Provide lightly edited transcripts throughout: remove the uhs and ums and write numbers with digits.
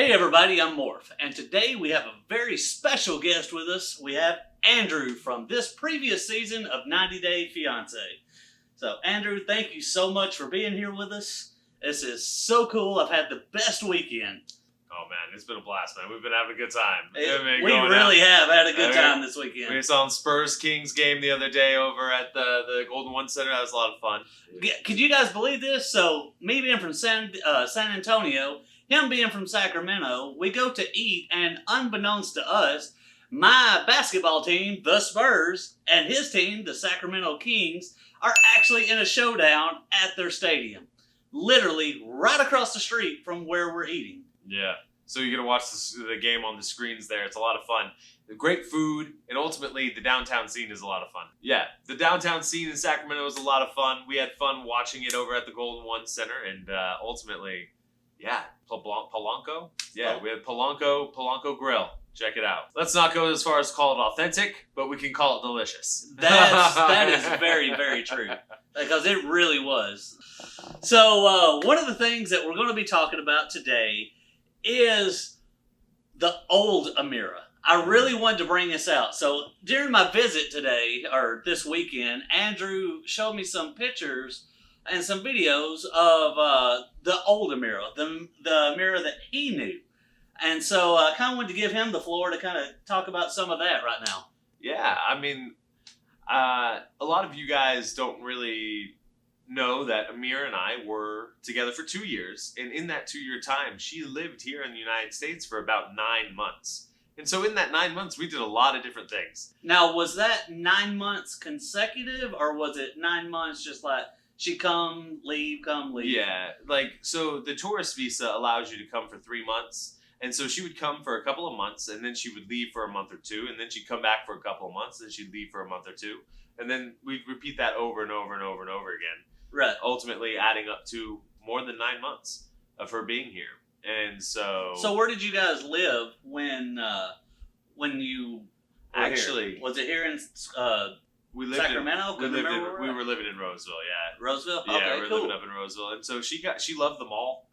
Hey everybody, I'm Morph, and today we have a very special guest with us. We have Andrew from this previous season of 90 Day Fiance. So Andrew, thank you so much for being here with us. This is so cool. I've had the best weekend. Oh man, it's been a blast, man. We've been having a good time. We really have had a good time this weekend. We saw the Spurs-Kings game the other day over at the Golden One Center. That was a lot of fun. Could you guys believe this? So, me being from San Antonio, him being from Sacramento, we go to eat, and unbeknownst to us, my basketball team, the Spurs, and his team, the Sacramento Kings, are actually in a showdown at their stadium. Literally right across the street from where we're eating. Yeah. So you're going to watch the game on the screens there. It's a lot of fun. Great food, and ultimately the downtown scene is a lot of fun. Yeah, the downtown scene in Sacramento is a lot of fun. We had fun watching it over at the Golden One Center, and ultimately, yeah, Polanco? Yeah, we had Polanco Grill. Check it out. Let's not go as far as call it authentic, but we can call it delicious. That is very, very true. Because it really was. So, one of the things that we're going to be talking about today is the old Amira. I really wanted to bring this out. So, during my visit today, or this weekend, Andrew showed me some pictures and some videos of the old Amira, the Amira that he knew. And so I kind of wanted to give him the floor to kind of talk about some of that right now. Yeah, I mean, a lot of you guys don't really know that Amira and I were together for 2 years. And in that 2-year time, she lived here in the United States for about 9 months. And so in that 9 months, we did a lot of different things. Now, was that 9 months consecutive, or was it 9 months just like she come, leave? Yeah, like, so the tourist visa allows you to come for 3 months. And so she would come for a couple of months, and then she would leave for a month or two, and then she'd come back for a couple of months, and then she'd leave for a month or two. And then we'd repeat that over and over and over and over again. Right. Ultimately adding up to more than 9 months of her being here. And so... So where did you guys live when you were actually here? Was it here in Sacramento? We were living in Roseville, yeah. Roseville? Yeah, okay, we're cool. living up in Roseville. And so she loved the mall.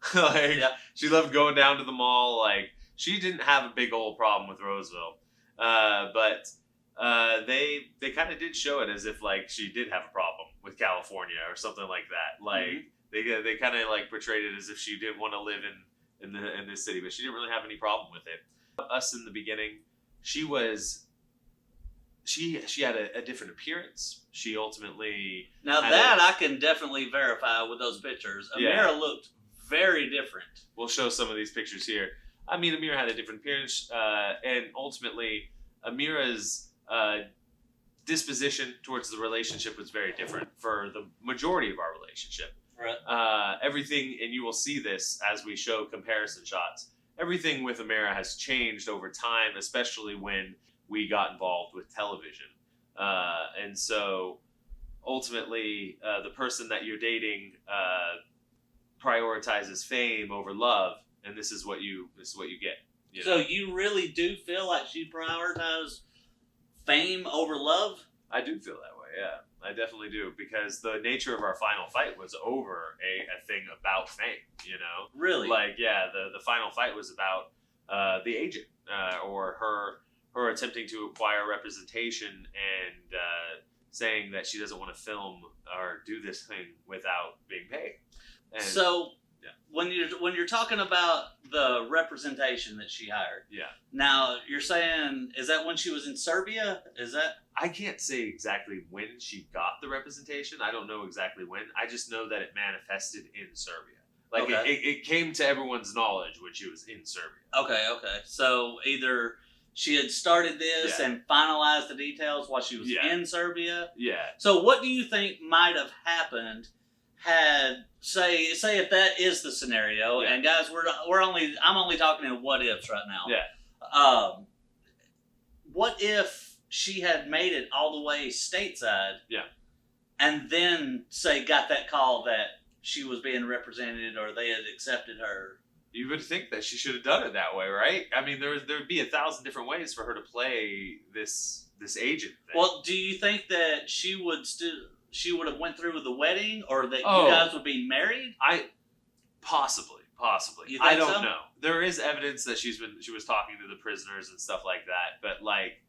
She loved going down to the mall. Like, she didn't have a big old problem with Roseville. But they kind of did show it as if, like, she did have a problem with California or something like that. Like, they kind of, like, portrayed it as if she didn't want to live in this city, but she didn't really have any problem with it. Us in the beginning, she had a different appearance. She ultimately... Now that I can definitely verify with those pictures. Amira looked very different. We'll show some of these pictures here. I mean, Amira had a different appearance, and ultimately, Amira's disposition towards the relationship was very different for the majority of our relationship. Right. Everything, and you will see this as we show comparison shots, everything with Amira has changed over time, especially when we got involved with television. And so ultimately the person that you're dating prioritizes fame over love, and this is what you get. You know? So you really do feel like she prioritized fame over love? I do feel that way, yeah. I definitely do, because the nature of our final fight was over a thing about fame, you know? Really? Like, yeah, the final fight was about the agent or her attempting to acquire representation and saying that she doesn't want to film or do this thing without being paid. And, so when you're talking about the representation that she hired, now you're saying, is that when she was in Serbia? Is that? I can't say exactly when she got the representation. I don't know exactly when. I just know that it manifested in Serbia. Like, it came to everyone's knowledge when she was in Serbia. Okay. So either she had started this and finalized the details while she was in Serbia. Yeah. So what do you think might have happened had, say if that is the scenario, and guys, I'm only talking in what ifs right now. Yeah. What if she had made it all the way stateside? Yeah. And then got that call that she was being represented or they had accepted her. You would think that she should have done it that way, right? I mean, there would be 1,000 different ways for her to play this agent thing. Well, do you think that she would have went through with the wedding, or that you guys would be married? Possibly. Possibly. You think I don't so? know. There is evidence that she was talking to the prisoners and stuff like that, but like,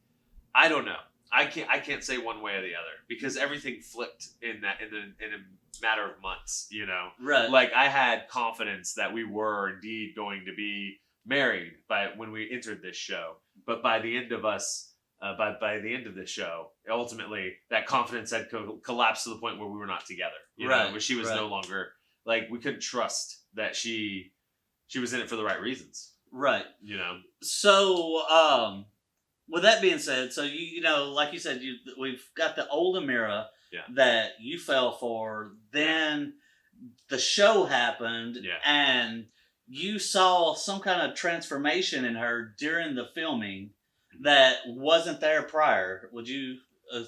I don't know. I can't say one way or the other because everything flipped in a matter of months. You know, Right. Like I had confidence that we were indeed going to be married when we entered this show, but by the end of by the end of this show, ultimately that confidence had collapsed to the point where we were not together. You know, where she was no longer like we couldn't trust that she was in it for the right reasons. Right. You know. So, with that being said, so you know, like you said, we've got the old Amira that you fell for. Then the show happened, and you saw some kind of transformation in her during the filming that wasn't there prior. Would you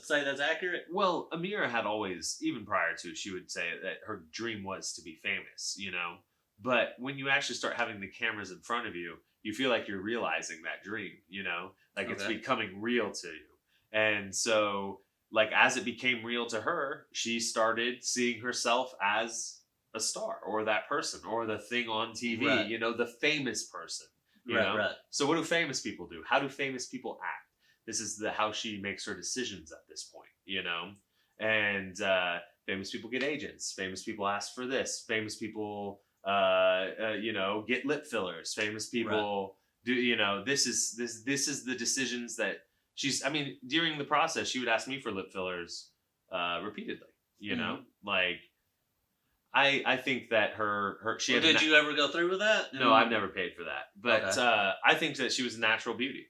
say that's accurate? Well, Amira had always, even prior to, she would say that her dream was to be famous, you know? But when you actually start having the cameras in front of you, you feel like you're realizing that dream, you know? Like it's becoming real to you. And so, like, as it became real to her, she started seeing herself as a star or that person or the thing on TV, you know, the famous person. You know? So what do famous people do? How do famous people act? This is how she makes her decisions at this point, you know? And famous people get agents. Famous people ask for this. Famous people, you know, get lip fillers. Famous people do, you know, this is the decisions that I mean, during the process, she would ask me for lip fillers repeatedly, you know? Like, I think that she had. Did you ever go through with that? No, I've never paid for that. But I think that she was a natural beauty.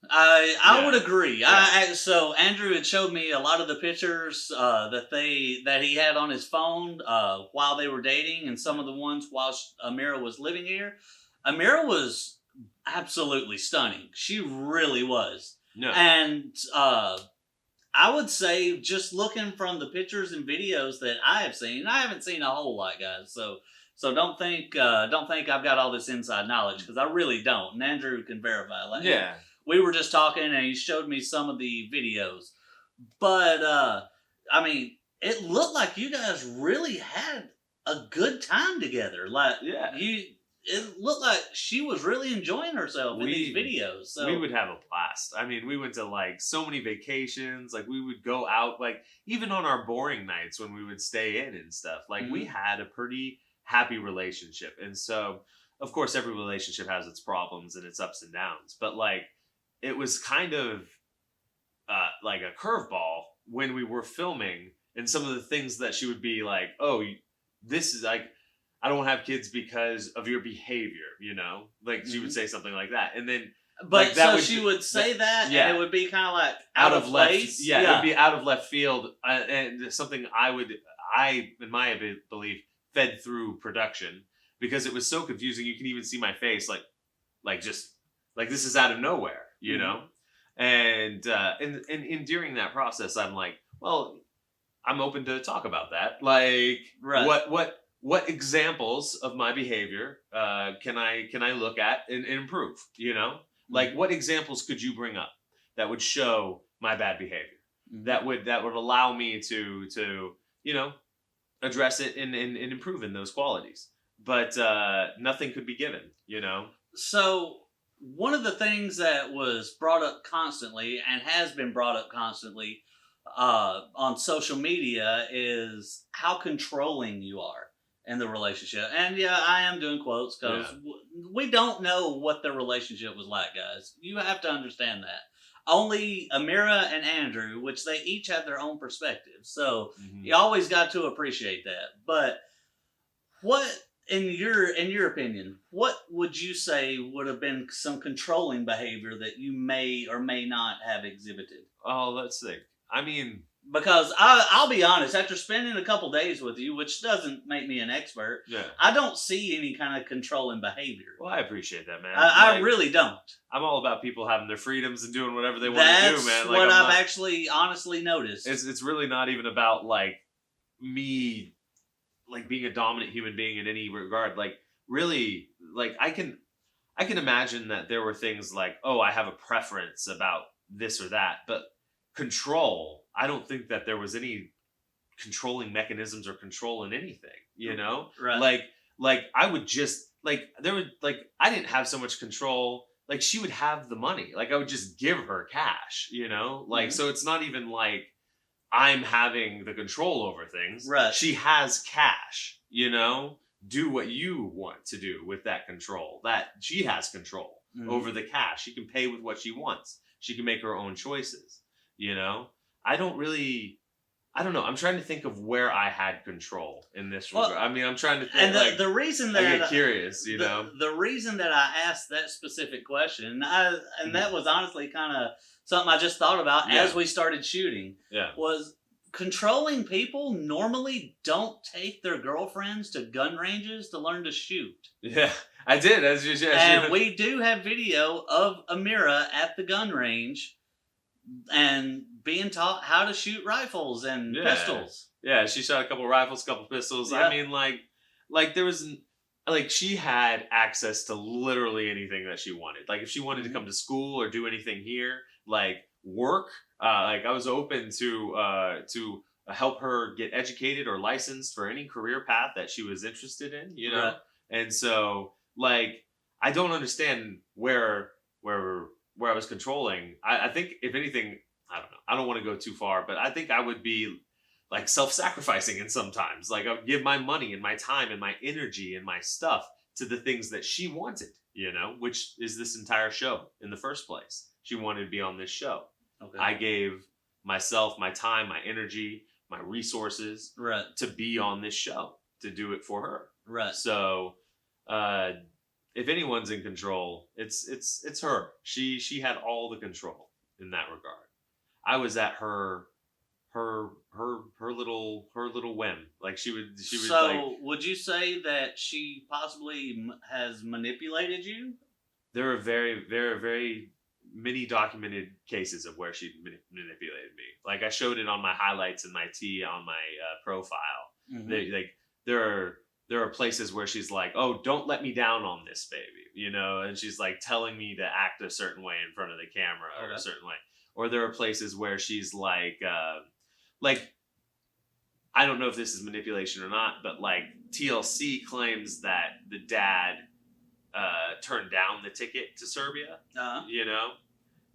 I would agree. Yeah. So Andrew had showed me a lot of the pictures that he had on his phone while they were dating, and some of the ones while Amira was living here. Amira was absolutely stunning. She really was. No. And I would say, just looking from the pictures and videos that I have seen, I haven't seen a whole lot, guys. So don't think I've got all this inside knowledge, because I really don't. And Andrew can verify. Like, we were just talking, and he showed me some of the videos. But I mean, it looked like you guys really had a good time together. Like, it looked like she was really enjoying herself in these videos. So we would have a blast. I mean, we went to like so many vacations. Like we would go out, like even on our boring nights when we would stay in and stuff. Like we had a pretty happy relationship. And so, of course, every relationship has its problems and its ups and downs. But like, it was kind of like a curveball when we were filming, and some of the things that she would be like, "Oh, this is like." I don't have kids because of your behavior, you know? Like, she would say something like that. And then... But like, she would say that, and it would be kind of like out of place? It would be out of left field. And something I, in my belief, fed through production. Because it was so confusing, you can even see my face, like this is out of nowhere, you know? And during that process, I'm like, well, I'm open to talk about that. Like, what examples of my behavior can I look at and improve? You know, like what examples could you bring up that would show my bad behavior? That would allow me to you know, address it and improve in those qualities. But nothing could be given. You know. So one of the things that was brought up constantly and has been brought up constantly on social media is how controlling you are in the relationship. And I am doing quotes because we don't know what the relationship was like, guys. You have to understand that. Only Amira and Andrew, which they each have their own perspective. So you always got to appreciate that. But what, in your opinion, what would you say would have been some controlling behavior that you may or may not have exhibited? Oh, let's think. I mean... Because I'll be honest, after spending a couple days with you, which doesn't make me an expert, I don't see any kind of controlling behavior. Well, I appreciate that, man. I really don't. I'm all about people having their freedoms and doing whatever they want to do, man. That's what I've actually honestly noticed. It's really not even about like me, like being a dominant human being in any regard. Like really, like I can imagine that there were things like, oh, I have a preference about this or that, but control. I don't think that there was any controlling mechanisms or control in anything, you know? Right. like I would just like there would like I didn't have so much control. Like she would have the money. Like I would just give her cash, you know? Like so it's not even like I'm having the control over things. Right. She has cash, you know? Do what you want to do with that control. That she has control over the cash. She can pay with what she wants. She can make her own choices, you know? I don't know. I'm trying to think of where I had control in this regard. I mean, I'm trying to think. And the reason that I get curious, you know, the reason that I asked that specific question, and that was honestly kind of something I just thought about as we started shooting. Yeah. Was controlling people normally don't take their girlfriends to gun ranges to learn to shoot. Yeah, I did. And we do have video of Amira at the gun range and being taught how to shoot rifles and pistols. Yeah, she shot a couple rifles, a couple pistols. Yeah. I mean, like there was, like she had access to literally anything that she wanted. Like if she wanted to come to school or do anything here, like work, like I was open to help her get educated or licensed for any career path that she was interested in, you know? Right. And so, like, I don't understand where I was controlling. I think if anything, I don't know. I don't want to go too far, but I think I would be like self-sacrificing in sometimes. Like I would give my money and my time and my energy and my stuff to the things that she wanted, you know, which is this entire show in the first place. She wanted to be on this show. Okay. I gave myself, my time, my energy, my resources to be on this show, to do it for her. Right. So, if anyone's in control, it's her. She had all the control in that regard. I was at her little whim. Like she would. So like, would you say that she possibly has manipulated you? There are very many documented cases of where she manipulated me. Like I showed it on my highlights and my T on my profile. There are places where she's like, "Oh, don't let me down on this, baby," you know, and she's like telling me to act a certain way in front of the camera or a certain way. Or there are places where she's like I don't know if this is manipulation or not, but like TLC claims that the dad turned down the ticket to Serbia, you know,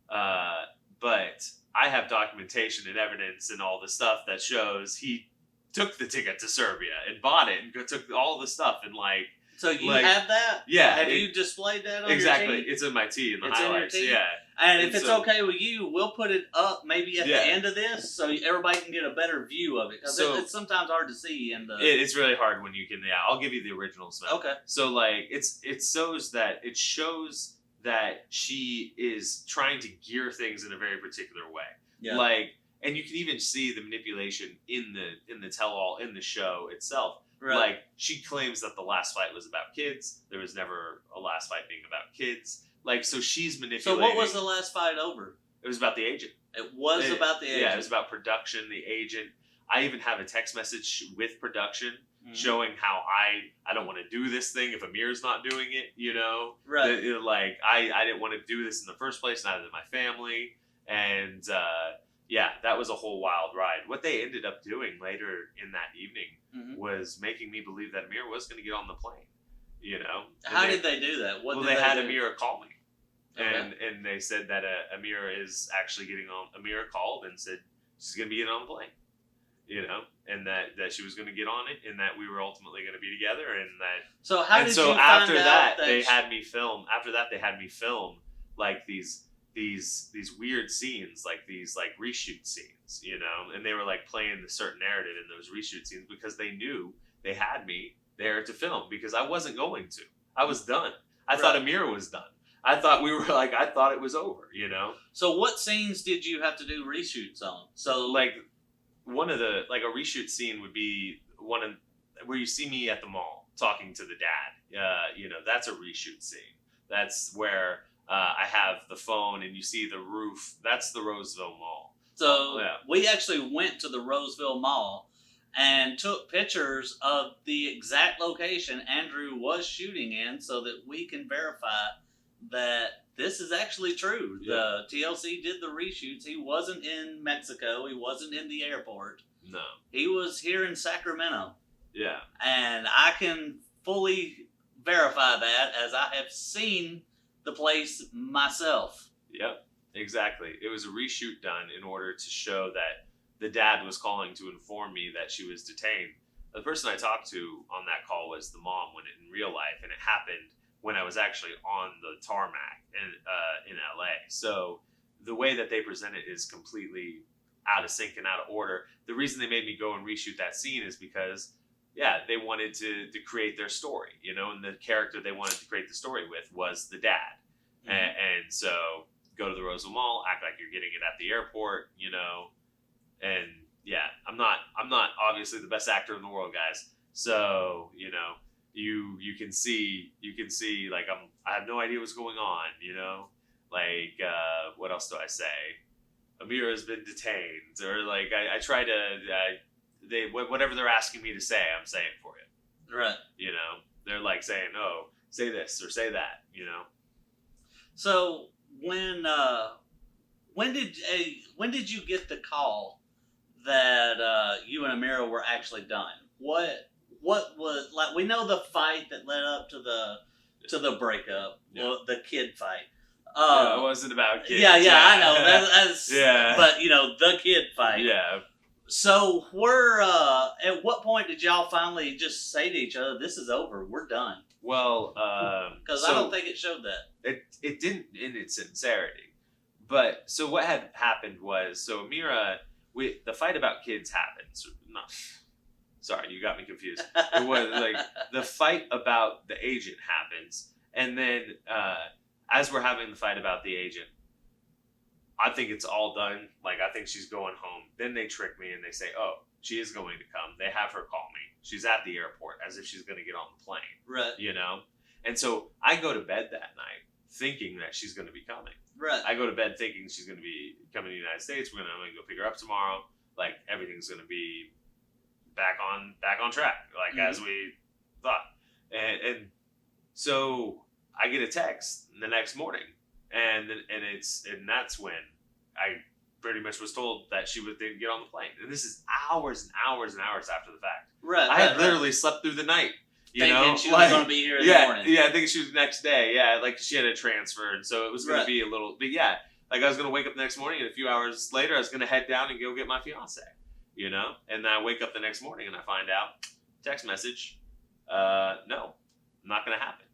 but I have documentation and evidence and all the stuff that shows he took the ticket to Serbia and bought it and took all the stuff and like. So you have that? Yeah. Have you displayed that on exactly. your T? It's in my T in the highlights. Yeah. And if it's okay with you, we'll put it up maybe at the end of this so everybody can get a better view of it. Because it's sometimes hard to see. It's really hard when you can. Yeah, I'll give you the originals. Okay. So like it shows that she is trying to gear things in a very particular way. Yeah. Like, and you can even see the manipulation in the tell-all in the show itself. Right. Like she claims that the last fight was about kids. There was never a last fight being about kids. Like, so she's manipulating. So what was the last fight over? It was about the agent. It was about the agent. Yeah, it was about production, the agent. I even have a text message with production showing how I don't want to do this thing if Amir's not doing it, you know? Right. Like, I didn't want to do this in the first place, neither did my family. And, yeah, that was a whole wild ride. What they ended up doing later in that evening was making me believe that Amira was going to get on the plane, you know? How did they do that? They had Amira call me. Okay. And they said that Amira is actually getting on. Amira called and said she's going to be getting on the plane, you know, and that she was going to get on it, and that we were ultimately going to be together, and that. So how did you find after out that they had me film? After that they had me film like these weird scenes, like these like reshoot scenes, you know, and they were like playing the certain narrative in those reshoot scenes because they knew they had me there to film because I wasn't going to. I was done. I thought Amira was done. I thought I thought it was over, you know? So what scenes did you have to do reshoots on? So like one of the, like a reshoot scene would be where you see me at the mall talking to the dad. You know, that's a reshoot scene. That's where I have the phone and you see the roof. That's the Roseville Mall. So we actually went to the Roseville Mall and took pictures of the exact location Andrew was shooting in so that we can verify that this is actually true. Yeah. The TLC did the reshoots. He wasn't in Mexico. He wasn't in the airport. No. He was here in Sacramento. Yeah. And I can fully verify that, as I have seen the place myself. Yep, exactly. It was a reshoot done in order to show that the dad was calling to inform me that she was detained. The person I talked to on that call was the mom when in real life, and it happened when I was actually on the tarmac in LA. So the way that they present it is completely out of sync and out of order. The reason they made me go and reshoot that scene is because, yeah, they wanted to create their story, and the character they wanted to create the story with was the dad. Mm-hmm. And so go to the Roseville Mall, act like you're getting it at the airport, and yeah, I'm not obviously the best actor in the world, guys. So, you can see like I have no idea what's going on, like what else do I say? Amira has been detained, or like I try to whatever they're asking me to say, I'm saying for you. Right. They're like saying, "Oh, say this or say that," So when did you get the call that you and Amira were actually done? What was, like, we know the fight that led up to the breakup, the kid fight. It wasn't about kids. Yeah, I know. That's yeah. But the kid fight. Yeah. So at what point did y'all finally just say to each other, "This is over. We're done"? Well, because I don't think it showed that. It didn't in its sincerity. But so what had happened was, Amira, the fight about kids happened. Sorry, you got me confused. It was like the fight about the agent happens, and then as we're having the fight about the agent, I think it's all done. Like, I think she's going home. Then they trick me and they say, "Oh, she is going to come." They have her call me. She's at the airport, as if she's going to get on the plane. Right. And so I go to bed that night thinking that she's going to be coming. Right. I go to bed thinking she's going to be coming to the United States. I'm going to go pick her up tomorrow. Like, everything's going to be back on track, like, as we thought. And so I get a text the next morning, and that's when I pretty much was told that she didn't get on the plane. And this is hours and hours and hours after the fact. Right. I had literally slept through the night. Thinking she was going to be here in the morning. Yeah, I think she was the next day. Yeah, like, she had a transfer, and so it was going to be a little. But yeah, like, I was going to wake up the next morning, and a few hours later, I was going to head down and go get my fiance. And then I wake up the next morning and I find out, text message, no, not going to happen.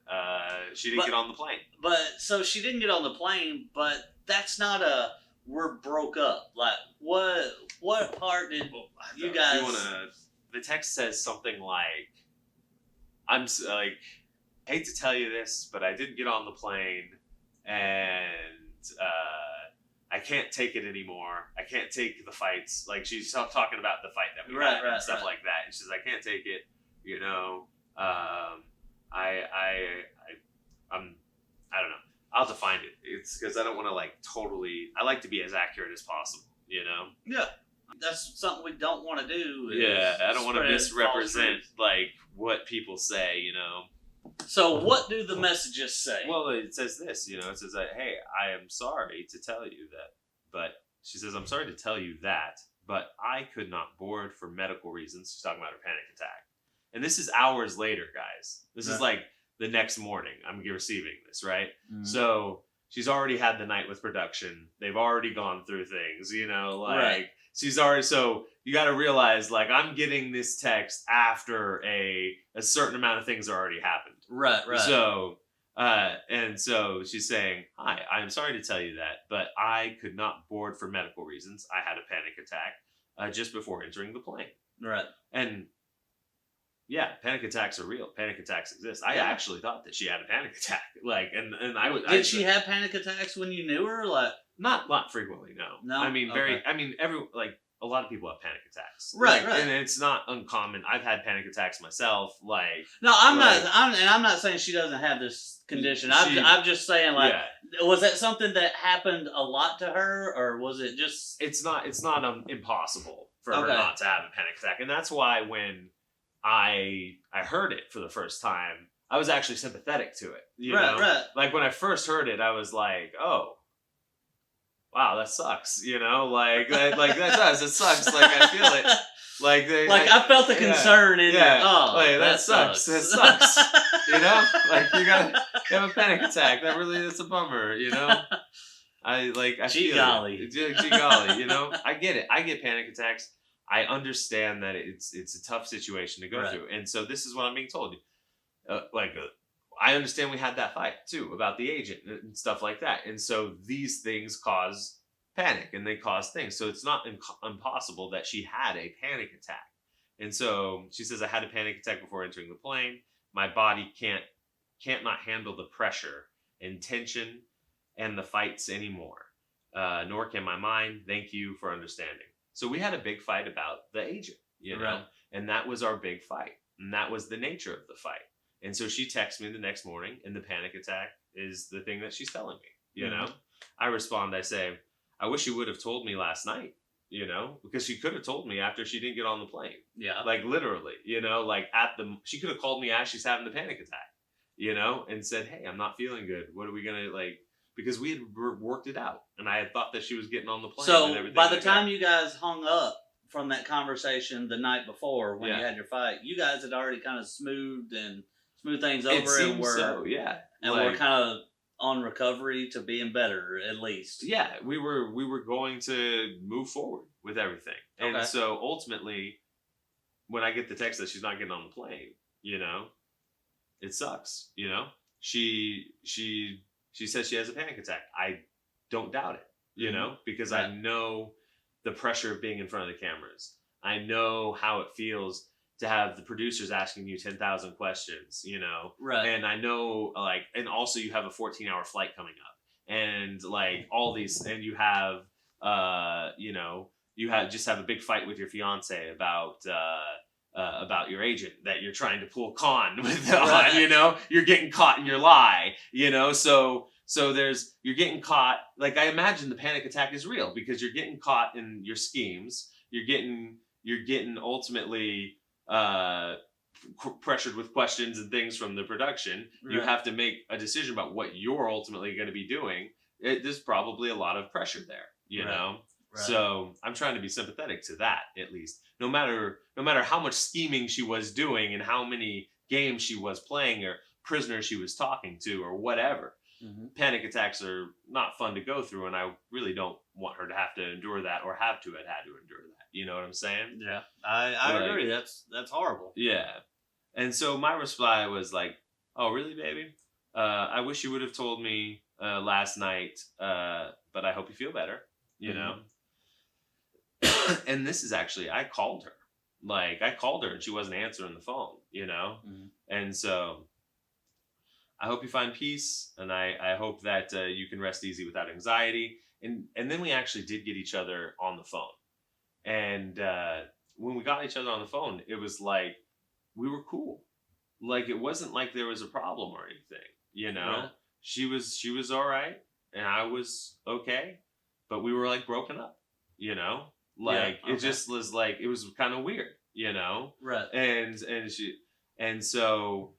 She didn't get on the plane. But so she didn't get on the plane, but that's not we're broke up. Like, what part did you guys? The text says something like, I'm like, hate to tell you this, but I didn't get on the plane, and I can't take it anymore. I can't take the fights. Like, she's talking about the fight that we had and stuff like that. And she says, "I can't take it. I don't know. I'll have to find it. It's because I don't want to, like, totally. I like to be as accurate as possible. Yeah, that's something we don't want to do. Yeah, I don't want to misrepresent, like, what people say. So what do the messages say? Well, it says this, it says that, "Hey, I am sorry to tell you that," but she says, "I'm sorry to tell you that, but I could not board for medical reasons." She's talking about her panic attack. And this is hours later, guys. This is like the next morning I'm receiving this, right? Mm-hmm. So she's already had the night with production. They've already gone through things, she's already, so you got to realize, like, I'm getting this text after a certain amount of things already happened. Right. So, and so she's saying, "Hi, I'm sorry to tell you that, but I could not board for medical reasons. I had a panic attack just before entering the plane." Right. And yeah, panic attacks are real. Panic attacks exist. I actually thought that she had a panic attack. Like, and I was. Did she have panic attacks when you knew her? Like, not frequently. No. I mean, a lot of people have panic attacks. Right. And it's not uncommon. I've had panic attacks myself. Like, no, I'm not saying she doesn't have this condition. I'm just saying, like, was that something that happened a lot to her, or was it just? It's not impossible for her not to have a panic attack, and that's why when I heard it for the first time, I was actually sympathetic to it. You know? Right. Like, when I first heard it, I was like, "Oh, wow, that sucks. You know, like that does. It sucks. Like I feel it. Like I felt the concern in it. Oh, like, that sucks. That sucks. You know, like you have a panic attack. That's a bummer. You know, I Gee feel golly. it. Gee golly. You know, I get it. I get panic attacks. I understand that it's a tough situation to go through, and so this is what I'm being told. I understand we had that fight too about the agent and stuff like that, and so these things cause panic and they cause things. So it's not impossible that she had a panic attack. And so she says, I had a panic attack before entering the plane. My body can't not handle the pressure and tension and the fights anymore. Nor can my mind. Thank you for understanding. So we had a big fight about the agent, you know, and that was our big fight. And that was the nature of the fight. And so she texts me the next morning, and the panic attack is the thing that she's telling me, you know. I respond, I say, I wish you would have told me last night, you know, because she could have told me after she didn't get on the plane. Yeah. Like literally, you know, like she could have called me as she's having the panic attack, you know, and said, hey, I'm not feeling good. What are we going to because we had worked it out, and I had thought that she was getting on the plane. So and everything by the time you guys hung up from that conversation the night before when you had your fight, you guys had already kind of smoothed things over. It seems so, And we're kind of on recovery to being better, at least. Yeah, we were going to move forward with everything. And so ultimately, when I get the text that she's not getting on the plane, you know, it sucks, you know? She says she has a panic attack. I don't doubt it, you know, because I know the pressure of being in front of the cameras. I know how it feels to have the producers asking you 10,000 questions, you know? And I know, and also you have a 14-hour flight coming up. And, all these, and you have, you have a big fight with your fiance about your agent that you're trying to pull con with, you know? You're getting caught in your lie, you know? So you're getting caught. I imagine the panic attack is real because you're getting caught in your schemes. You're getting ultimately pressured with questions and things from the production. You have to make a decision about what you're ultimately going to be doing. There's probably a lot of pressure there, you know? So I'm trying to be sympathetic to that, at least. No matter how much scheming she was doing and how many games she was playing or prisoners she was talking to or whatever. Panic attacks are not fun to go through, and I really don't want her to have to endure that or have to had to endure that. You know what I'm saying? Yeah, I agree. That's horrible. Yeah. And so my reply was oh, really, baby? I wish you would have told me last night, but I hope you feel better, you know? And this is actually, I called her. I called her and she wasn't answering the phone, you know? And so I hope you find peace, and I hope that you can rest easy without anxiety. And then we actually did get each other on the phone. And when we got each other on the phone, it was we were cool. It wasn't like there was a problem or anything, you know? She was all right, and I was okay, but we were broken up, you know? It just was it was kind of weird, you know? And so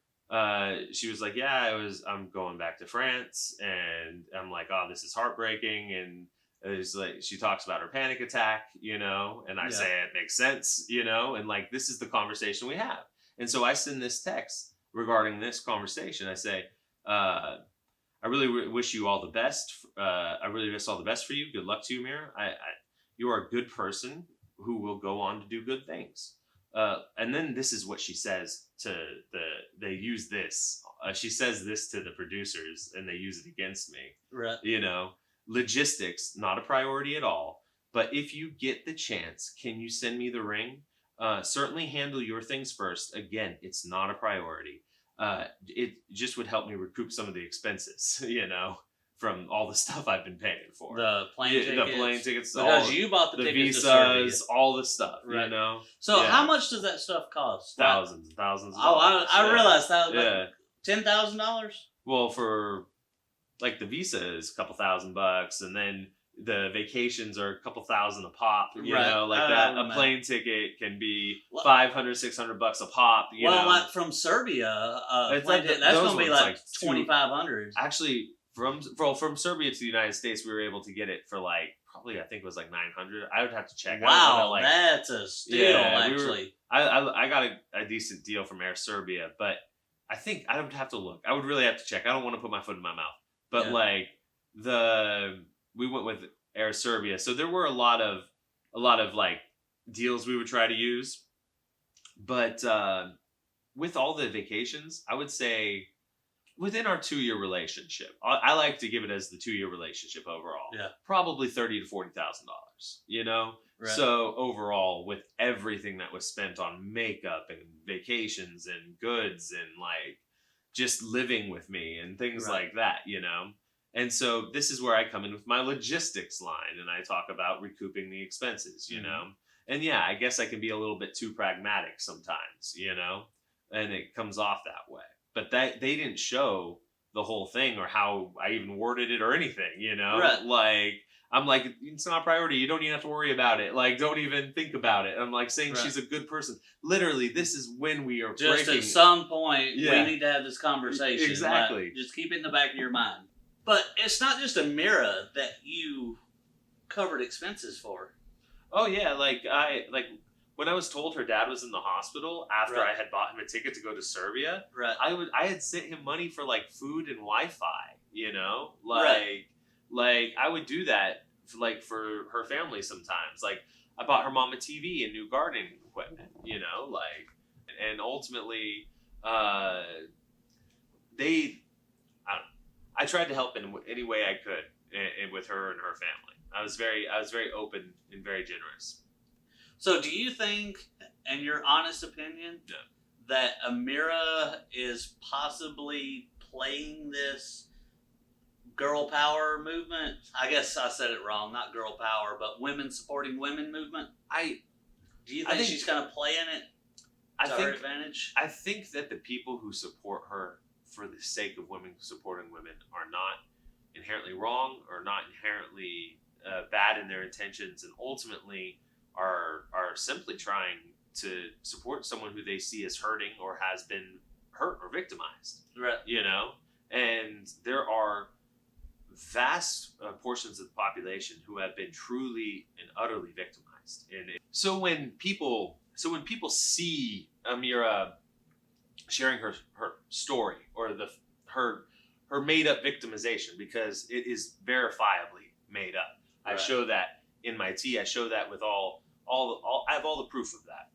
she was like, yeah, I'm going back to France, and I'm like, oh, this is heartbreaking. And it's she talks about her panic attack, you know, and I say it makes sense, you know, and this is the conversation we have. And so I send this text regarding this conversation. I say, I really wish you all the best. I really wish all the best for you. Good luck to you, Amira. You are a good person who will go on to do good things. And then this is what she says to they use this. She says this to the producers, and they use it against me. You know, logistics, not a priority at all. But if you get the chance, can you send me the ring? Certainly handle your things first. Again, it's not a priority. It just would help me recoup some of the expenses, you know, from all the stuff I've been paying for. The plane tickets. Because you bought the tickets visas, to Serbia. all the stuff, you know. So how much does that stuff cost? Thousands and thousands of dollars. I realized that. $10,000? Well, for the visa is a couple $1,000, and then the vacations are a couple $1,000 a pop, you know, that. A plane ticket can be $500, $600 a pop. You know? From Serbia, that's going to be $2,500. Actually, from Serbia to the United States, we were able to get it for like probably I think it was like $900. I would have to check. Wow, that's a steal. Yeah, actually, I got a decent deal from Air Serbia, but I think I would have to look. I would really have to check. I don't want to put my foot in my mouth, but like we went with Air Serbia, so there were a lot of like deals we would try to use, but with all the vacations, I would say within our 2-year relationship, I like to give it as the 2-year relationship overall. Yeah, probably $30,000 to $40,000. You know, right. So overall, with everything that was spent on makeup and vacations and goods and like just living with me and things like that, you know. And so this is where I come in with my logistics line, and I talk about recouping the expenses, you know. And yeah, I guess I can be a little bit too pragmatic sometimes, you know, and it comes off that way. But that they didn't show the whole thing or how I even worded it or anything, you know. Right. Like I'm like, it's not a priority. You don't even have to worry about it. Like, don't even think about it. I'm like saying she's a good person. Literally, this is when we are just breaking. At some point we need to have this conversation. Exactly. Like, just keep it in the back of your mind. But it's not just Amira that you covered expenses for. Oh yeah, like when I was told her dad was in the hospital after I had bought him a ticket to go to Serbia, I had sent him money for like food and Wi-Fi, you know? Like I would do that for her family sometimes. Like I bought her mom a TV and new gardening equipment, you know, like, and ultimately I tried to help in any way I could with her and her family. I was very open and very generous. So do you think, in your honest opinion, that Amira is possibly playing this girl power movement? I guess I said it wrong, not girl power, but women supporting women movement. Do you think she's kind of playing it to her advantage? I think that the people who support her for the sake of women supporting women are not inherently wrong or not inherently bad in their intentions, and ultimately are simply trying to support someone who they see as hurting or has been hurt or victimized. Right. You know? And there are vast portions of the population who have been truly and utterly victimized. And so when people see Amira sharing her story or her made up victimization, because it is verifiably made up. Right. I show that in my tea. I show that with all I have all the proof of that.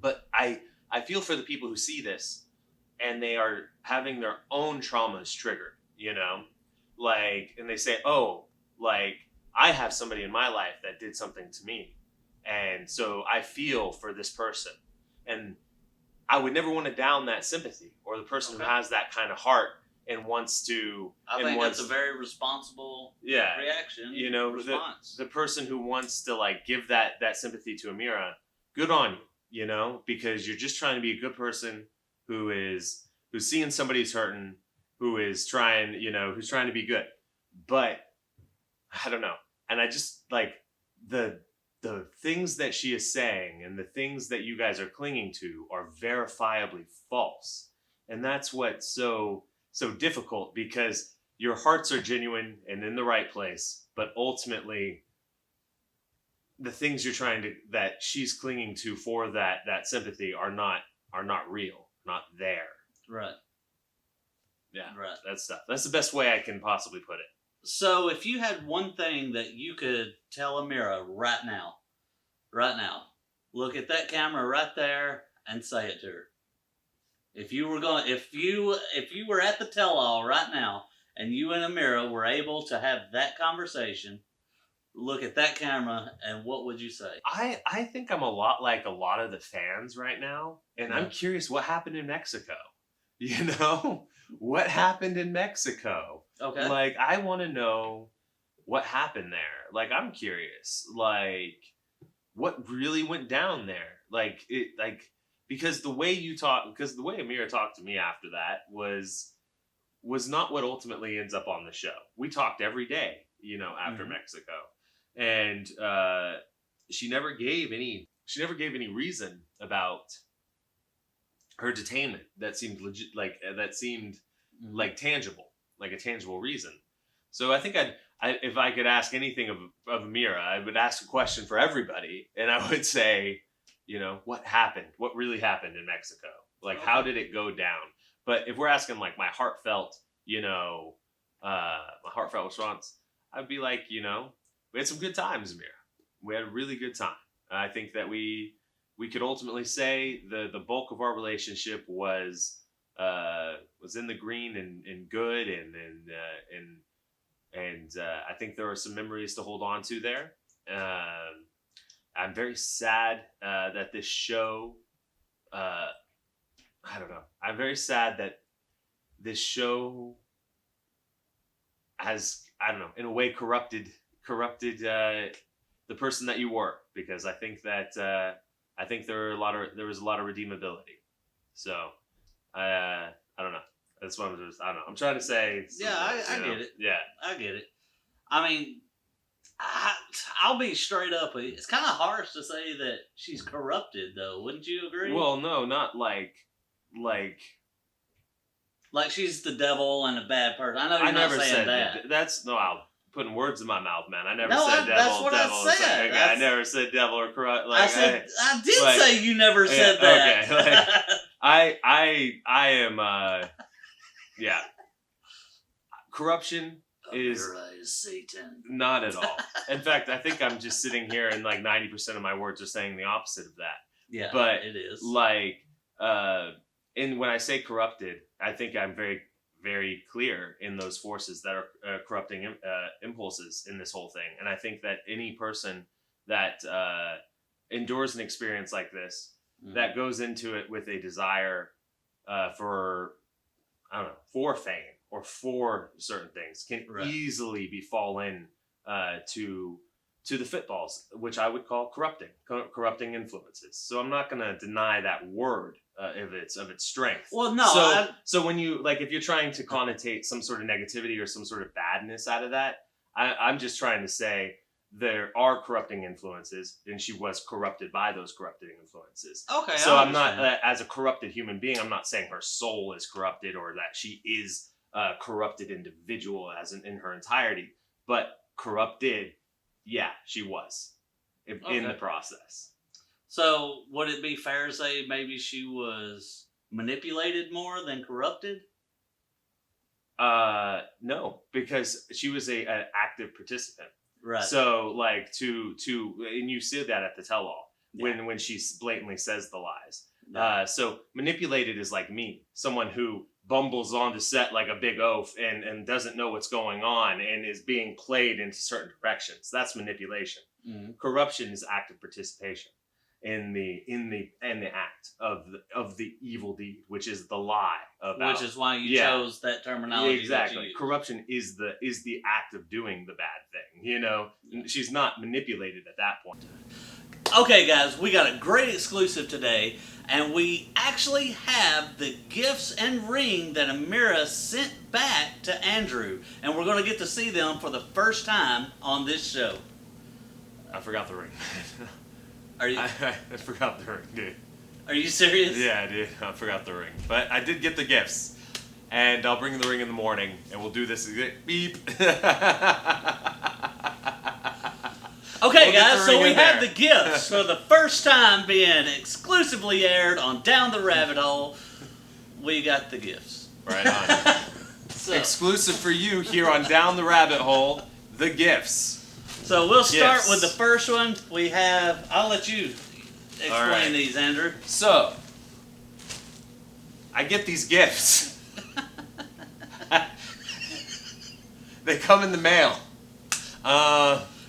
But I feel for the people who see this and they are having their own traumas triggered, you know? Like, and they say, oh, like, I have somebody in my life that did something to me. And so I feel for this person. And I would never want to down that sympathy or the person who has that kind of heart and wants to. I think that's a very responsible reaction. You know, response. The person who wants to like give that sympathy to Amira, good on you, you know, because you're just trying to be a good person who's seeing somebody's hurting, who's trying to be good. But I don't know. And I just like the things that she is saying and the things that you guys are clinging to are verifiably false. And that's what's so difficult, because your hearts are genuine and in the right place, but ultimately the things that she's clinging to for that sympathy are not real, not there. Right. Yeah. Right. That's the best way I can possibly put it. So if you had one thing that you could tell Amira right now, look at that camera right there and say it to her. If you were at the tell-all right now and you and Amira were able to have that conversation, look at that camera and what would you say? I think I'm a lot like a lot of the fans right now, and I'm curious what happened in Mexico. You know? What happened in Mexico? Okay. Like, I want to know what happened there. Like, I'm curious. Like, what really went down there? Because the way Amira talked to me after that was not what ultimately ends up on the show. We talked every day, you know, after Mexico. And she never gave any reason about her detainment that seemed legit, like tangible, like a tangible reason. So I think if I could ask anything of Amira, I would ask a question for everybody, and I would say, what happened? What really happened in Mexico? Like, how did it go down? But if we're asking like my heartfelt response, I'd be like, we had some good times, Amira. We had a really good time. I think that we could ultimately say the bulk of our relationship was in the green and good, and I think there are some memories to hold on to there. I'm very sad that this show. I don't know. I'm very sad that this show has, I don't know, in a way corrupted the person that you were, because I think that there was a lot of redeemability. So I don't know. That's what I don't know. I'm trying to say. Yeah, I get it. Yeah, I get it. I mean, I'll be straight up with you. It's kind of harsh to say that she's corrupted, though. Wouldn't you agree? Well, no, not like she's the devil and a bad person. I know you're not saying that. That's no. I'm putting words in my mouth, man. I never said devil. That's what devil. I said. I never said devil or corrupt. I did say you never said that. Okay. I am. Yeah. Corruption is Satan. Not at all. In fact, I think I'm just sitting here and like 90% of my words are saying the opposite of that. Yeah, but it is. And when I say corrupted, I think I'm very, very clear in those forces that are corrupting impulses in this whole thing. And I think that any person that endures an experience like this, that goes into it with a desire for fame or for certain things, can easily be fallen to the fitballs, which I would call corrupting influences. So I'm not going to deny that word of its strength. Well, no. So when you if you're trying to connotate some sort of negativity or some sort of badness out of that, I'm just trying to say there are corrupting influences, and she was corrupted by those corrupting influences. Okay. So I'm not, as a corrupted human being, I'm not saying her soul is corrupted or that she is a corrupted individual in her entirety, but corrupted, yeah, she was in the process. So would it be fair to say maybe she was manipulated more than corrupted? No, because she was an active participant. Right. So and you see that at the tell-all when she blatantly says the lies. Yeah. So manipulated is like me, someone who bumbles onto set like a big oaf and doesn't know what's going on and is being played into certain directions. That's manipulation. Mm-hmm. Corruption is active participation in the act of the evil deed, which is the lie about. Which is why you chose that terminology. Exactly. Corruption is the act of doing the bad thing. She's not manipulated at that point. Okay, guys, we got a great exclusive today, and we actually have the gifts and ring that Amira sent back to Andrew, and we're going to get to see them for the first time on this show. I forgot the ring. I forgot the ring, dude. Are you serious? Yeah, I did. I forgot the ring. But I did get the gifts. And I'll bring the ring in the morning, and we'll do this. Beep. Okay, guys, so we have the gifts for the first time being exclusively aired on Down the Rabbit Hole. We got the gifts. Right on. Exclusive for you here on Down the Rabbit Hole, the gifts. So we'll start with the first one. We have, I'll let you explain these, Andrew. So, I get these gifts. They come in the mail.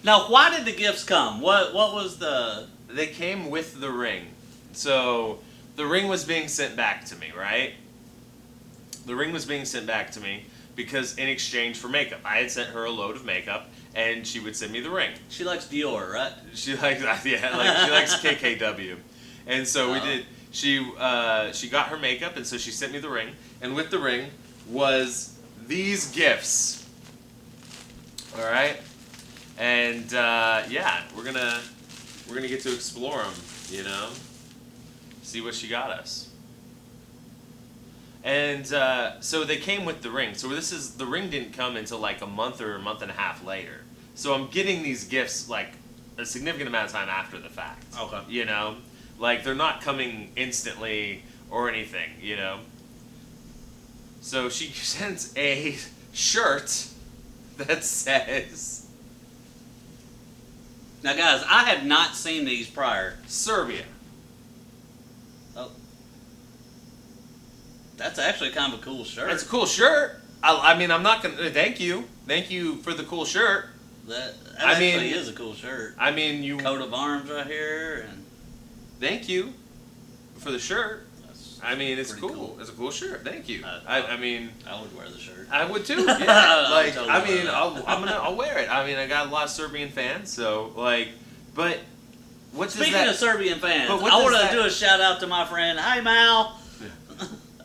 Now, why did the gifts come? What was the... They came with the ring. So, the ring was being sent back to me, right? The ring was being sent back to me because in exchange for makeup. I had sent her a load of makeup, and she would send me the ring. She likes Dior, right? She likes, she likes KKW. And so we did, she got her makeup, and so she sent me the ring. And with the ring was these gifts. All right? And we're gonna get to explore them, see what she got us. And so they came with the ring. So the ring didn't come until like a month or a month and a half later. So I'm getting these gifts like a significant amount of time after the fact. Okay. You know, like they're not coming instantly or anything. You know. So she sends a shirt that says, now guys, I have not seen these prior. Serbia. Oh. That's actually kind of a cool shirt. It's a cool shirt. I mean, I'm not gonna. Thank you for the cool shirt. That I actually mean, is a cool shirt. I mean, you. Coat of arms right here, and Thank you for the shirt. that's I mean, it's pretty cool. It's a cool shirt. Thank you. I I mean, I would wear the shirt. I would too. Yeah. Like, totally I mean, wear that. I'll wear it. I mean, I got a lot of Serbian fans, so like, but what does Speaking that? of Serbian fans, But what I does want to that- do a shout out to my friend. Hi, Mal.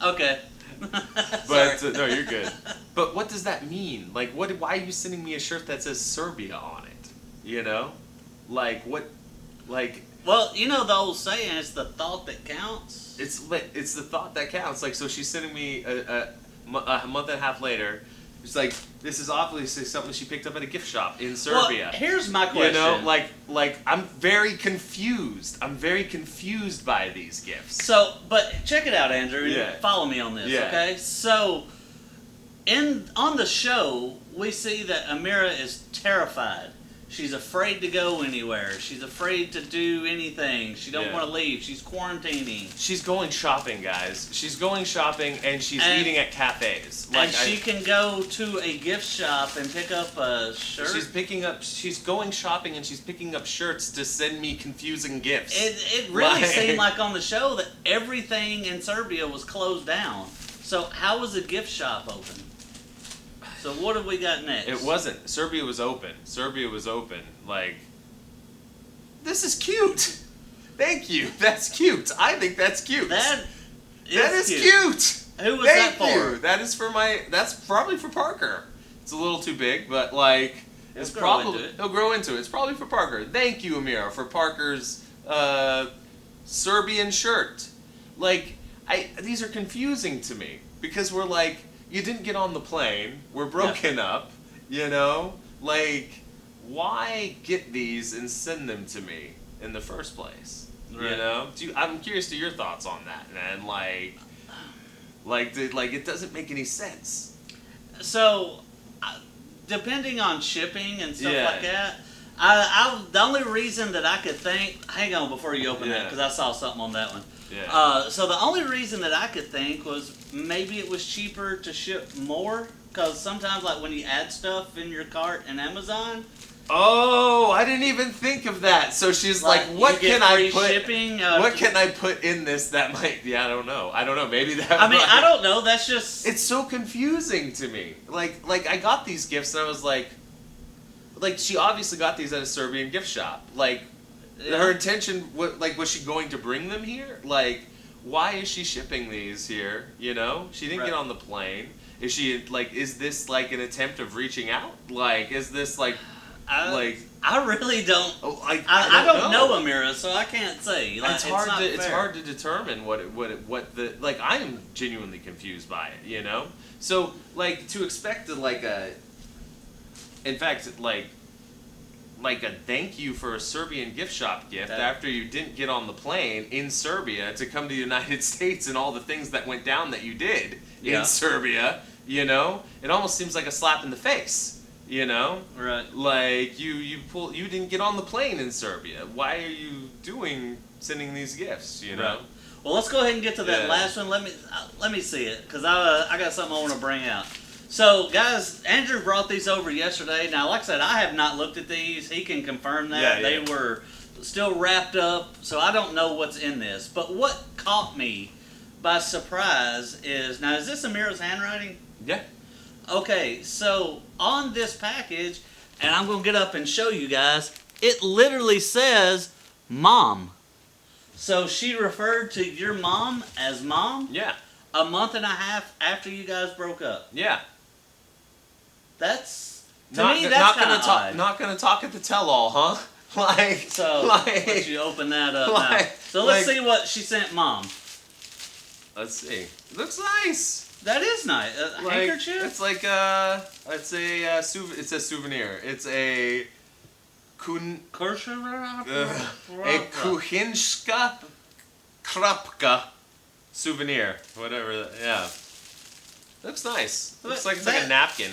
Okay. But Sorry. no, you're good. But what does that mean? Like, what? Why are you sending me a shirt that says Serbia on it? You know, like what? Like Well, you know the old saying, it's the thought that counts. it's the thought that counts. Like, so she's sending me a month and a half later. It's like, this is obviously something she picked up at a gift shop in Serbia. Well, here's my question. You know, like I'm very confused. I'm very confused by these gifts. So, but check it out, Andrew. Yeah. Follow me on this, Yeah. okay? So, on the show, we see that Amira is terrified. She's afraid to go anywhere. She's afraid to do anything. She don't Yeah. want to leave. She's quarantining. She's going shopping, guys. She's going shopping and she's eating at cafes. And she can go to a gift shop and pick up a shirt. She's going shopping and she's picking up shirts to send me confusing gifts. It really seemed like on the show that everything in Serbia was closed down. So how was the gift shop open? So what have we got next? It wasn't. Serbia was open. Like, this is cute. Thank you. That's cute. I think that's cute. That is cute. Who was Thank that for? you. That is for that's probably for Parker. It's a little too big, but like, it's He'll grow probably into it. he'll grow into it. It's probably for Parker. Thank you, Amira, for Parker's Serbian shirt. Like, these are confusing to me because we're like, you didn't get on the plane. We're broken up. You know, like, why get these and send them to me in the first place? Right. You know, I'm curious to your thoughts on that, man. Like it doesn't make any sense. So, depending on shipping and stuff Yeah. like that, the only reason that I could think, hang on before you open that, because I saw something on that one. Yeah. So the only reason that I could think was maybe it was cheaper to ship more, because sometimes like when you add stuff in your cart in Amazon. Oh, I didn't even think of that. So she's like, what you get can I free put? shipping, What can I put in this that might? Yeah, I don't know. Maybe that. I mean, might- I don't know. That's just. It's so confusing to me. Like I got these gifts and I was like, she obviously got these at a Serbian gift shop. Like, her intention, was she going to bring them here? Like, why is she shipping these here? You know, she didn't Right. get on the plane. Is she is this like an attempt of reaching out? Like, is this like? I really don't. Oh, I don't know Amira, so I can't say. Like, It's hard not to it's fair. hard to determine what the like. I am genuinely confused by it. You know, so like to expect in fact like a thank you for a Serbian gift shop gift after you didn't get on the plane in Serbia to come to the United States and all the things that went down that you did in Serbia. You know, it almost seems like a slap in the face. You know, Right. like you didn't get on the plane in Serbia. Why are you sending these gifts? You know. Right. Well, let's go ahead and get to that Yeah. last one. Let me see it, because I got something I want to bring out. So, guys, Andrew brought these over yesterday. Now, like I said, I have not looked at these. He can confirm that. Yeah, They yeah. were still wrapped up, so I don't know what's in this. But what caught me by surprise is, now, is this Amira's handwriting? Yeah. Okay, so on this package, and I'm going to get up and show you guys, it literally says Mom. So she referred to your mom as Mom Yeah. a month and a half after you guys broke up. Yeah. That's, to Not, me, not that's gonna kind of talk. odd. Not gonna talk at the tell-all, huh? Like. So, like, let you open that up now. like- So let's like- see what she sent Mom. Let's see. It looks nice. That is nice. Handkerchief? It's like it's a souvenir. It's a Kuchinska Krapka souvenir. Whatever. Yeah. Looks nice. Looks like it's like a napkin.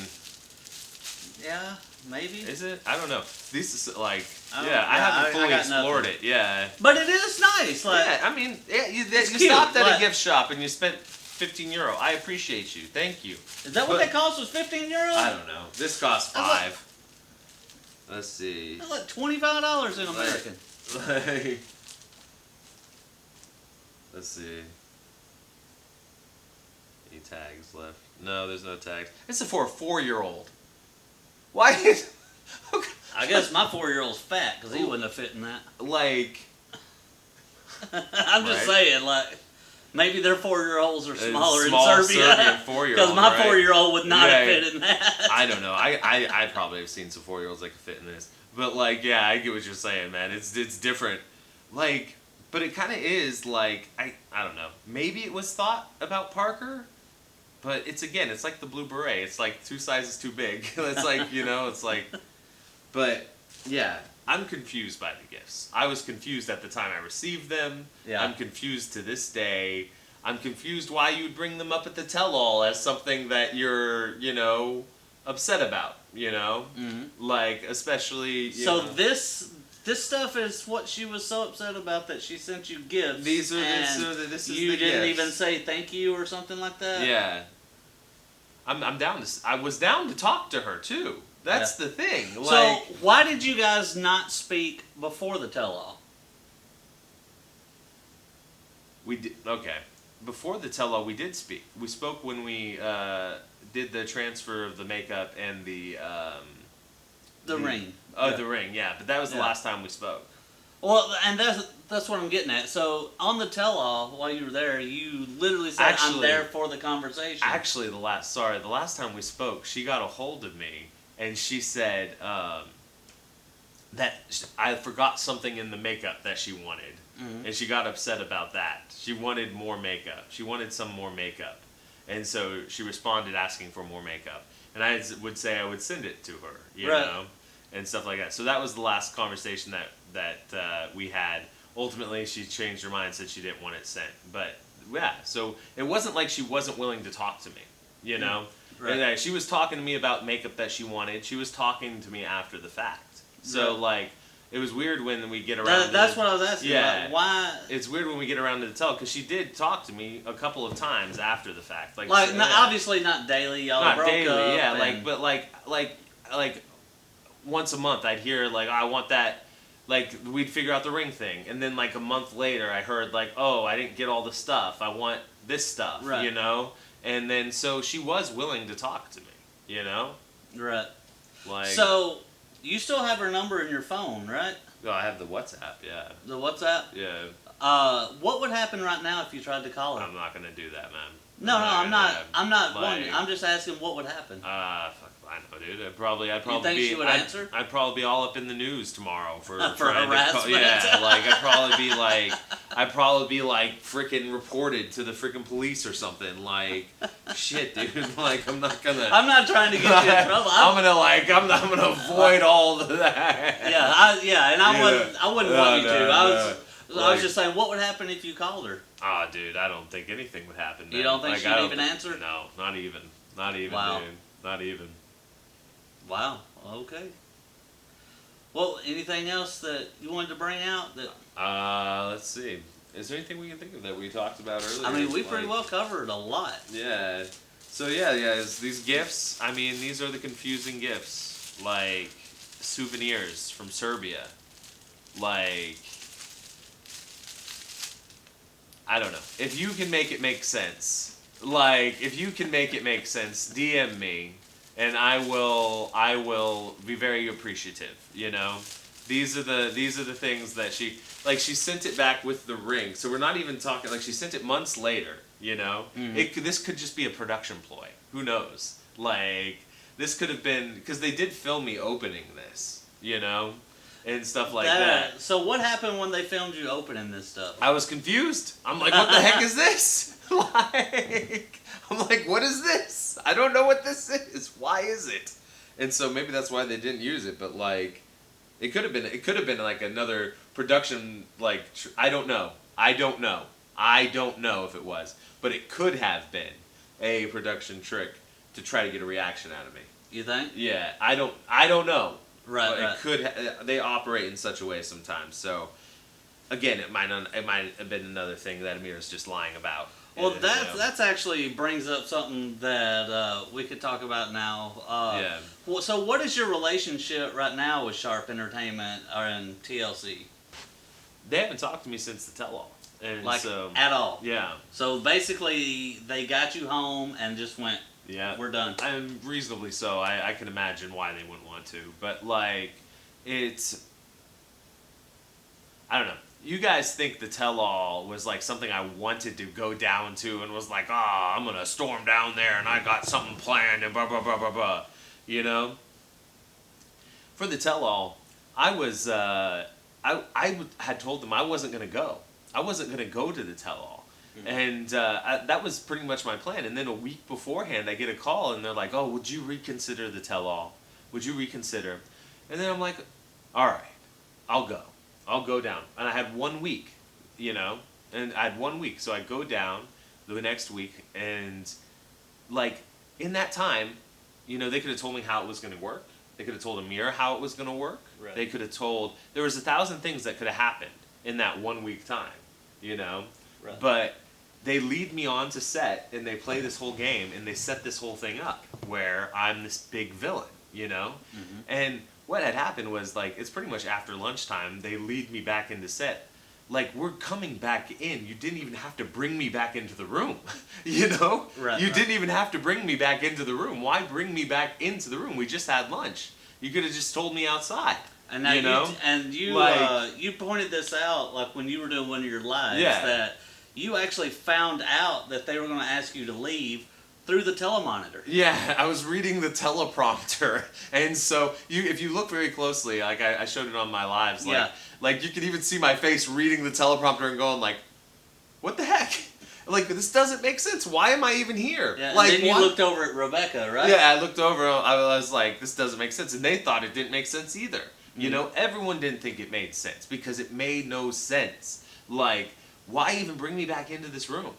Yeah, maybe. Is it? I don't know. These is like I I haven't fully explored nothing. it. Yeah. But it is nice. Like, yeah, I mean, you cute, stopped at but- a gift shop and you spent €15. I appreciate you. Thank you. Is that what that cost? Was €15? I don't know. This costs $5. Let's see. That's like $25 in American. Let's see. Any tags left? No, there's no tags. This is for a 4-year-old. Why? I guess my 4-year-old's fat because he wouldn't have fit in that. Like. I'm just saying, like, maybe their 4-year-olds are smaller Small in Serbia. Serbian 4-year-old. Because my right? 4-year-old would not have fit in that. I don't know. I probably have seen some 4-year-olds that could fit in this. But, like, yeah, I get what you're saying, man. It's different. Like, but it kind of is, like, I don't know. Maybe it was thought about Parker. But it's like the blue beret. It's like 2 sizes too big. It's like, it's like. But, yeah. I'm confused by the gifts. I was confused at the time I received them. Yeah. I'm confused to this day. I'm confused why you would bring them up at the tell-all as something that you're, upset about, Mm-hmm. Like, especially, So this stuff is what she was so upset about that she sent you gifts. This is you the didn't gifts. even say thank you or something like that? Yeah. I'm down to... I was down to talk to her, too. That's the thing. Like, so, why did you guys not speak before the tell-all? we did... Okay. Before the tell-all, we did speak. We spoke when we did the transfer of the makeup and the ring. Oh, the ring, yeah. But that was the last time we spoke. Well, and that's what I'm getting at. So, on the tell-all, while you were there, you literally said, I'm there for the conversation. Actually, the last time we spoke, she got a hold of me, and she said that I forgot something in the makeup that she wanted. Mm-hmm. And she got upset about that. She wanted more makeup. She wanted some more makeup. And so she responded asking for more makeup. And I would say I would send it to her, you know, and stuff like that. So that was the last conversation that we had. Ultimately, she changed her mind and said she didn't want it sent. But, yeah, so it wasn't like she wasn't willing to talk to me, you know. Right. And, she was talking to me about makeup that she wanted. She was talking to me after the fact. So, like... It was weird when we get around That's what I was asking. Yeah. Like, why? It's weird when we get around to the tell, because she did talk to me a couple of times after the fact. Obviously not daily. Y'all not broke daily, up. yeah. Like once a month I'd hear, like, I want that. Like, we'd figure out the ring thing. And then, like, a month later I heard, like, oh, I didn't get all the stuff. I want this stuff, you know? And then, so she was willing to talk to me, you know? Right. Like... So... You still have her number in your phone, right? Oh, I have the WhatsApp, yeah. The WhatsApp? Yeah. What would happen right now if you tried to call her? I'm not gonna do that, man. I'm not like, wondering. I'm just asking what would happen. Fuck, I know, dude. I'd probably you think she would answer? I'd probably be all up in the news tomorrow for harassment. Yeah, like I'd probably be like freaking reported to the freaking police or something. Like, shit, dude. Like, I'm not trying to get you in trouble. I'm gonna avoid all of that. Yeah, and I wouldn't want you to. I was just saying, what would happen if you called her? Ah, dude, I don't think anything would happen. You don't think she'd even answer? No, not even, wow. dude, not even. Wow. Okay. Well, anything else that you wanted to bring out? Let's see. Is there anything we can think of that we talked about earlier? I mean, we pretty well covered a lot. Yeah. So these gifts. I mean, these are the confusing gifts, like souvenirs from Serbia, like. I don't know. If you can make it make sense, DM me, and I will be very appreciative. You know, these are the things that she sent it back with the ring. So we're not even talking like she sent it months later. You know, this could just be a production ploy. Who knows? Like, this could have been because they did film me opening this. You know. And stuff like that. So what happened when they filmed you opening this stuff? I was confused. I'm like, what the heck is this? Like, I'm like, what is this? I don't know what this is. Why is it? And so maybe that's why they didn't use it. But like, it could have been like another production. Like, I don't know if it was, but it could have been a production trick to try to get a reaction out of me. You think? Yeah, I don't know. Right, But right. it could. They operate in such a way sometimes. So again, it might have been another thing that Amira's just lying about. Well, You know? that's actually brings up something that we could talk about now. Yeah. So, what is your relationship right now with Sharp Entertainment or in TLC? They haven't talked to me since the tell-all. And Like, so, at all? yeah. So, basically, they got you home and just went, Yeah. we're done. I'm reasonably so. I can imagine why they wouldn't want to. But, like, it's... I don't know. You guys think the tell-all was, like, something I wanted to go down to and was like, I'm going to storm down there and I got something planned and blah, blah, blah, blah, blah. You know? For the tell-all, I was... I had told them I wasn't going to go. I wasn't going to go to the tell-all. Mm-hmm. And that was pretty much my plan. And then a week beforehand, I get a call, and they're like, would you reconsider the tell-all? Would you reconsider? And then I'm like, all right, I'll go. I'll go down. And I had 1 week, you know? And I had 1 week. So I go down the next week, and, like, in that time, you know, they could have told me how it was going to work. They could have told Amira how it was going to work. Right. They could have told... There was 1,000 things that could have happened in that 1 week time, you know? Right. But they lead me on to set, and they play this whole game, and they set this whole thing up where I'm this big villain, you know? Mm-hmm. And what had happened was, like, it's pretty much after lunchtime, they lead me back into set. Like, we're coming back in. You didn't even have to bring me back into the room, you know? Right, you right. didn't even have to bring me back into the room. Why bring me back into the room? We just had lunch. You could have just told me outside. And now you know? you Like- you pointed this out, like, when you were doing one of your lives, Yeah. that you actually found out that they were going to ask you to leave through the telemonitor. Yeah, I was reading the teleprompter, and so if you look very closely, like I showed it on my lives, like, Yeah. like you could even see my face reading the teleprompter and going like, what the heck? Like, this doesn't make sense. Why am I even here? Yeah, like, and then you why- looked over at Rebecca, right? Yeah, I looked over, I was like, this doesn't make sense, and they thought it didn't make sense either. You Mm-hmm. know, everyone didn't think it made sense, because it made no sense. Like, why even bring me back into this room?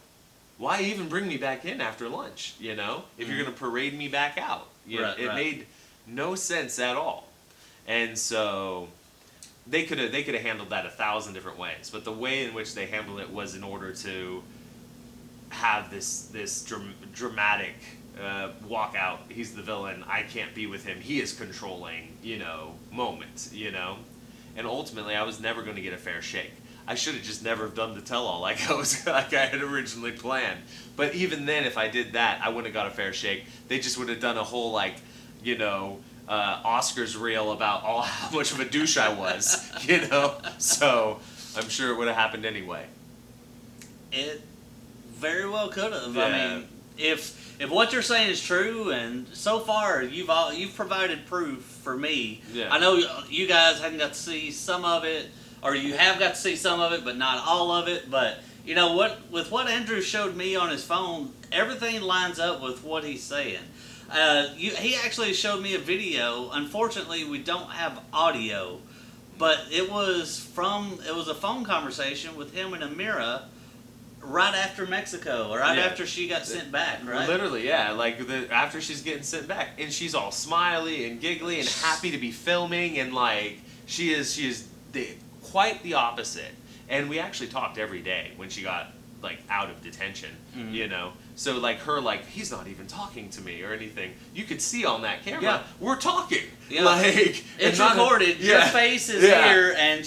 Why even bring me back in after lunch, you know? If you're going to parade me back out. You know, Right, it right. made no sense at all. And so they could have handled that 1,000 different ways, but the way in which they handled it was in order to have this dramatic walkout. He's the villain. I can't be with him. He is controlling, you know, moment, you know? And ultimately, I was never going to get a fair shake. I should have just never done the tell-all like I had originally planned. But even then, if I did that, I wouldn't have got a fair shake. They just would have done a whole, like, you know, Oscars reel about how much of a douche I was, you know? So I'm sure it would have happened anyway. It very well could have. Yeah. I mean, if what you're saying is true, and so far you've provided proof for me. Yeah. I know you guys haven't got to see some of it, or you have got to see some of it, but not all of it. But you know with what Andrew showed me on his phone, everything lines up with what he's saying. He actually showed me a video. Unfortunately, we don't have audio, but it was a phone conversation with him and Amira right after Mexico, or right Yeah. after she got sent back, right? Literally, yeah. Like, after she's getting sent back, and she's all smiley and giggly and happy to be filming, and, like, she is quite the opposite. And we actually talked every day when she got, like, out of detention, Mhm. you know? So, like, her, like, he's not even talking to me or anything. You could see on that camera, Yeah. we're talking. Yeah. Like, It's and not- recorded. Your yeah. face is Yeah. here, and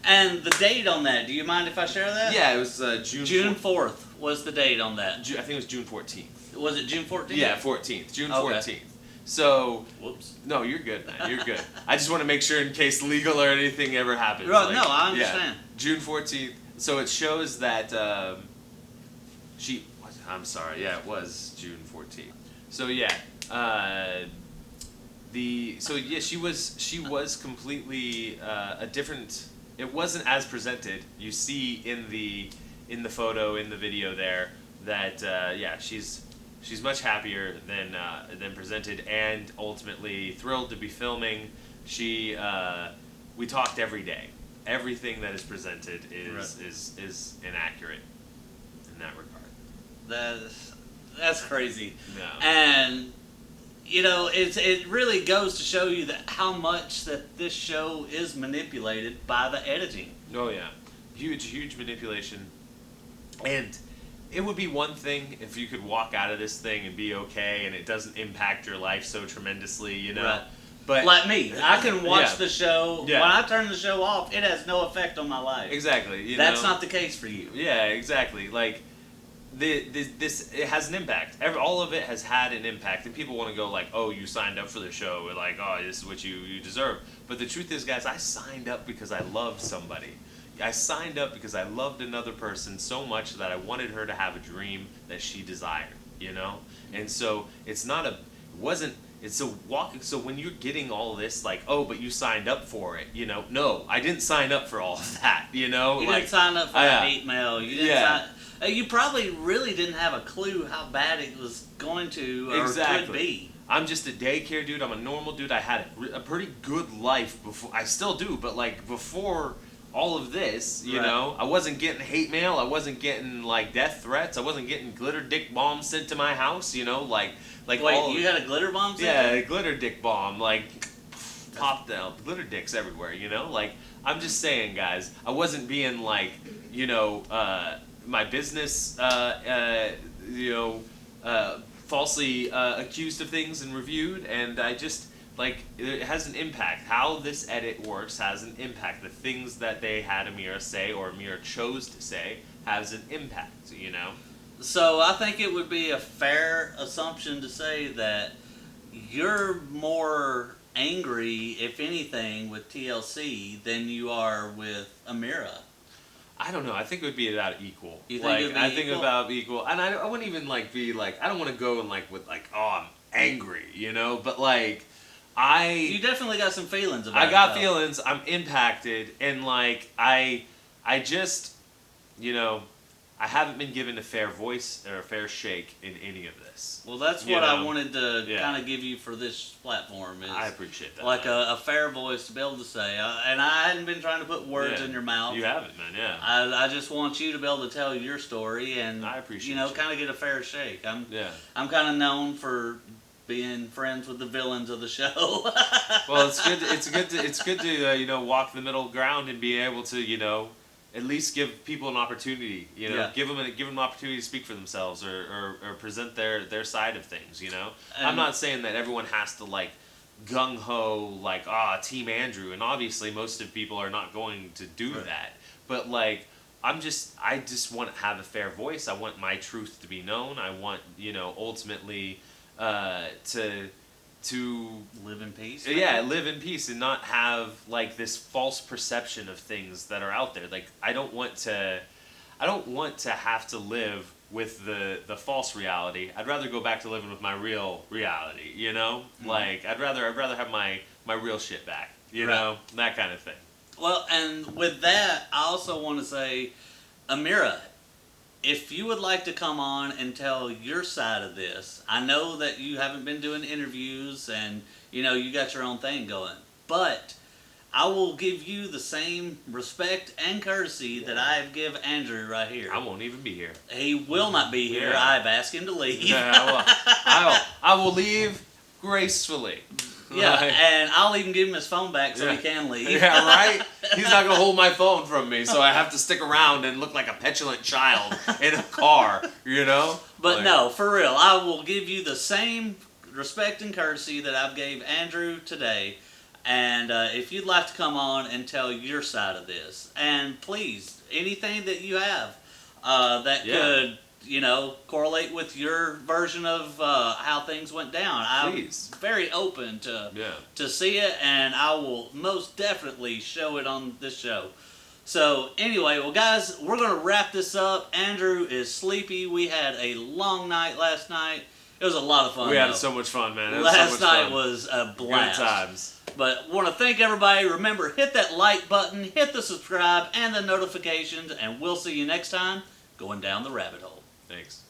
and the date on that. Do you mind if I share that? Yeah, it was June June 4th. 4th was the date on that. I think it was June 14th. Was it June 14th? Yeah, 14th. June Okay. 14th. So, Whoops. no, you're good, man. You're good. I just want to make sure in case legal or anything ever happens. Right, like, no, I yeah. understand. June 14th. So it shows that I'm sorry. Yeah, it was June 14th. So yeah, she was completely a different. It wasn't as presented. You see in the photo, in the video there, that she's much happier than presented, and ultimately thrilled to be filming. We talked every day. Everything that is presented is inaccurate in that regard. That's crazy. Yeah. And it really goes to show you that how much that this show is manipulated by the editing. Oh yeah, huge manipulation. And it would be one thing if you could walk out of this thing and be okay, and it doesn't impact your life so tremendously, Right. But like me, I can watch the show. Yeah. When I turn the show off, it has no effect on my life. Exactly. That's not the case for you. Yeah, exactly. Like this it has an impact. All of it has had an impact, and people want to go like, "Oh, you signed up for the show," or like, "Oh, this is what you deserve." But the truth is, guys, I signed up because I loved somebody. I signed up because I loved another person so much that I wanted her to have a dream that she desired, And so it's not so when you're getting all this, like, oh, but you signed up for it, no, I didn't sign up for all of that, You didn't sign up for hate mail. You didn't you probably really didn't have a clue how bad it was going to or could be. I'm just a daycare dude. I'm a normal dude. I had a pretty good life before. I still do, but like before all of this, I wasn't getting hate mail. I wasn't getting like death threats. I wasn't getting glitter dick bombs sent to my house. Like wait, you had a glitter bomb? Yeah, a glitter dick bomb. Like popped out, glitter dicks everywhere. Like I'm just saying, guys. I wasn't being like my business falsely accused of things and reviewed, and I just. Like, it has an impact. How this edit works has an impact. The things that they had Amira say, or Amira chose to say, has an impact, So I think it would be a fair assumption to say that you're more angry, if anything, with TLC than you are with Amira. I don't know. I think it would be about equal. You think it would be I think about equal. And I wouldn't even, be like, I don't want to go and, with, oh, I'm angry, But, You definitely got some feelings about it. I got feelings. I'm impacted, and I just, I haven't been given a fair voice or a fair shake in any of this. Well, that's what I wanted to kind of give you for this platform. Is I appreciate that. Like a fair voice to be able to say, and I hadn't been trying to put words in your mouth. You haven't, man. Yeah. I just want you to be able to tell your story, and I appreciate kind of get a fair shake. I'm kind of known for being friends with the villains of the show. Well, it's good to walk the middle ground and be able to at least give people an opportunity. Give them an opportunity to speak for themselves or present their side of things. And I'm not saying that everyone has to gung ho Team Andrew, and obviously most of people are not going to do that. But I just want to have a fair voice. I want my truth to be known. I want ultimately. To live in peace. Yeah, live in peace and not have this false perception of things that are out there. I don't want to have to live with the false reality. I'd rather go back to living with my real reality. Mm-hmm. I'd rather have my real shit back. That kind of thing. Well, and with that, I also want to say, Amira, if you would like to come on and tell your side of this, I know that you haven't been doing interviews and, you got your own thing going. But I will give you the same respect and courtesy that I have give Andrew right here. I won't even be here. He will not be here. Yeah. I've asked him to leave. Yeah, I will leave gracefully. Yeah, and I'll even give him his phone back so he can leave. Yeah, right? He's not going to hold my phone from me, so I have to stick around and look like a petulant child in a car, But no, for real, I will give you the same respect and courtesy that I've gave Andrew today. And if you'd like to come on and tell your side of this, and please, anything that you have that could... correlate with your version of how things went down. Please. I'm very open to see it, and I will most definitely show it on this show. So anyway, well guys, we're going to wrap this up. Andrew is sleepy. We had a long night last night. It was a lot of fun. We had so much fun, man. Last night was a blast. Good times. But want to thank everybody. Remember, hit that like button, hit the subscribe, and the notifications, and we'll see you next time going down the rabbit hole. Thanks.